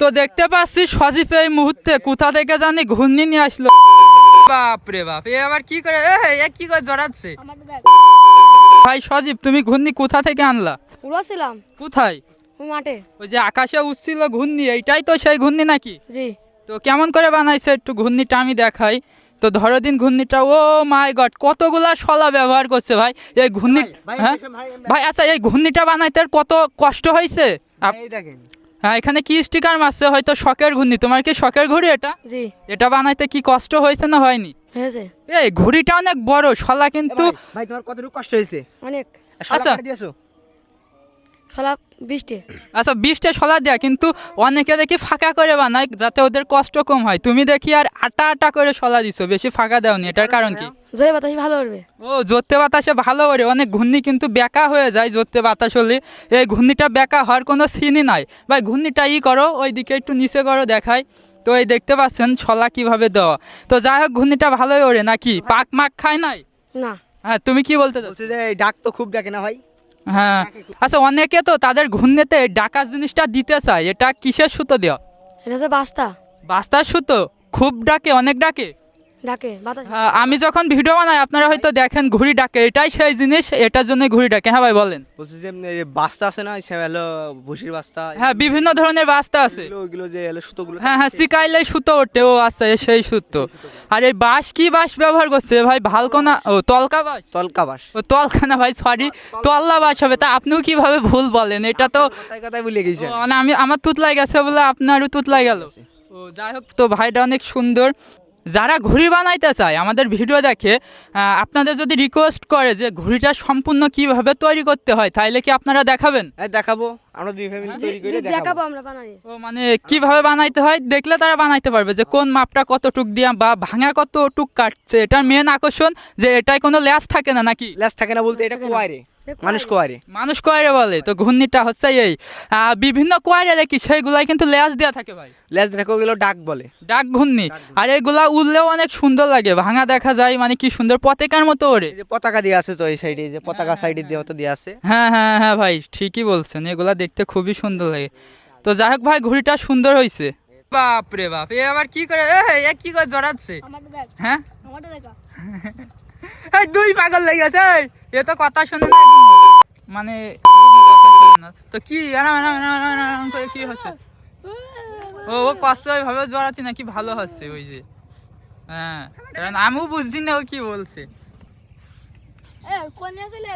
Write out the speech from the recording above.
তো দেখতে পাচ্ছি সজীব এই মুহূর্তে কোথা থেকে জানি ঘূর্ণি নিয়ে আসলো। বাপ রে বাপ, এ আবার কি করে, এ কি করে জড়াচ্ছে? ভাই সজীব, তুমি ঘূর্ণি কোথা থেকে আনলা? উড়াছিলাম। কোথায়? মাঠে। ওই যে আকাশে উঠছিল ঘূর্ণি, এইটাই তো সেই ঘূর্ণি নাকি? জি। তো কেমন করে বানাইছে একটু ঘূর্ণিটা আমি দেখাই। তো ধরো দিন ঘূর্ণিটা, ও মাই গড, কতগুলা শলা ব্যবহার করছে ভাই এই ঘূর্ণি। হ্যাঁ ভাই, আচ্ছা এই ঘূর্ণিটা বানাইতে আর কত কষ্ট হয়েছে? হ্যাঁ, এখানে কি স্টিকার মারছে, হয়তো শখের ঘূর্ণি। তোমার কি শখের ঘড়ি এটা? জি। এটা বানাইতে কি কষ্ট হয়েছে না হয়নি? হয়েছে। এই ঘড়িটা অনেক বড় শলা, কিন্তু ভাই তোমার কতটুকু কষ্ট হয়েছে? অনেক। আচ্ছা দিয়েছো শলা 20টি। আচ্ছা 20টা শলা দেয়া, কিন্তু অনেকে দেখি ফাঁকা করে বানায় যাতে ওদের কষ্ট কম হয়। তুমি দেখি আর আটা আটা করে শলা দিছো, বেশি ফাঁকা দাওনি, এটার কারণ কি? জোরে বাতাসে ভালো উড়বে। ও, জোরতে বাতাসে ভালো ওরে। অনেক ঘূর্ণি কিন্তু বেঁকা হয়ে যায় জোরতে বাতাস হলে, এই ঘূর্ণিটা বেঁকা হওয়ার কোনো সিনই নাই। ভাই ঘূর্ণিটা করো, ওই দিকে একটু নিচে করো, দেখাই। তো এই দেখতে পাচ্ছেন শলা কিভাবে দেওয়া। তো যাই হোক, ঘূর্ণিটা ভালোই ওরে নাকি? পাক মাক খায় নাই? না। হ্যাঁ, তুমি কি বলতে চাচ্ছ? বলছে যে ডাক তো খুব ডাকে না ভাই? হ্যাঁ, আচ্ছা অনেকে তো তাদের ঘূর্ণিতে ডাকার জিনিসটা দিতে চায়, এটা কিসের সুতো দেওয়া? এটা হচ্ছে বাস্তা। বাস্তার সুতো? খুব ডাকে, অনেক ডাকে? ডাকে বাতাস। হ্যাঁ, আমি যখন ভিডিও বানাই আপনারা হয়তো দেখেন ঘুড়ি ডাকে, এটাই সেই জিনিস, এটার জন্য ঘুড়ি ডাকে। হ্যাঁ ভাই বলেন। বলছে যে বাস্তা আছে না, সে হলো ভুসির বাস্তা। হ্যাঁ, বিভিন্ন ধরনের বাস্তা আছে। ওইগুলো যে হলো সুতোগুলো। হ্যাঁ হ্যাঁ, শিকাইলে সুতো ওঠে। ও আচ্ছা, সেই সুতো। আর এই বাঁশ, কি বাঁশ ব্যবহার করছে ভাই? ভালকোনা? ও তলকা বাঁশ। তলকা বাস। ও তলকা না ভাই, সরি, তল্লা বাঁশ হবে। তা আপনিও কিভাবে ভুল বলেন? এটা তো কথায় কথায় ভুলে গেছে। ও, মানে আমার তুতলাই গেছে বলে আপনারও তুতলাই গেল। ও যাই হোক, তো ভাইটা অনেক সুন্দর। যারা ঘুড়ি বানাইতে চায় আমাদের ভিডিও দেখে, আপনাদের যদি রিকোয়েস্ট করে যে ঘুড়িটা সম্পূর্ণ কিভাবে তৈরি করতে হয়, তাইলে কি আপনারা দেখাবেন? হ্যাঁ দেখাবো, আমরা দুই ফ্যামিলি তৈরি করে দেখাবো দেখাবো। আমরা বানাই। ও মানে কিভাবে বানাইতে হয় দেখলে তারা বানাইতে পারবে, যে কোন মাপটা কতটুক দিয়া বা ভাঙা কতটুক কাটছে। এটার মেন আকর্ষণ যে এটাই কোনো ল্যাস থাকে না নাকি? ল্যাস থাকে না বলতে, এটা কোয়ারে, মানুষ কোয়ারে। মানুষ কয়রে বলে। তো ঘূর্ণিটা হচ্ছে এই বিভিন্ন কয়রে দেখি সেইগুলাই কিন্তু ল্যাস দেওয়া থাকে ভাই। ল্যাস দেখো, ওগুলো ডাক বলে, ডাক ঘূর্ণি। আর এগুলা উড়লেও অনেক সুন্দর লাগে, ভাঙা দেখা যায়, মানে কি সুন্দর পতাকার মতো ওরে। এই যে পতাকা দিয়ে আছে তো এই সাইডে, যে পতাকা সাইডে দিয়ে তো দিয়ে আছে। হ্যাঁ হ্যাঁ হ্যাঁ ভাই, ঠিকই বলছেন, এগুলা দেখতে খুবই সুন্দর লাগে। তো যাই হোক ভাই, ঘুড়িটা সুন্দর হয়েছে। বাপ রে বাপ, এ আবার কি করে, এ কি করে জড়াচ্ছে? আমারটা দেখ। হ্যাঁ, আমারটা দেখা। এই দুই পাগল লেগেছে। এ তো কথা শুনে না গুমো। মানে গুমো কথা শুনে না তো কি আরাম করে কি হচ্ছে? ও কষ্ট ভাবে জড়াচ্ছি নাকি ভালো হচ্ছে ওই যে? হ্যাঁ, কারণ আমিও বুঝছি না ও কি বলছে। কোন আসলে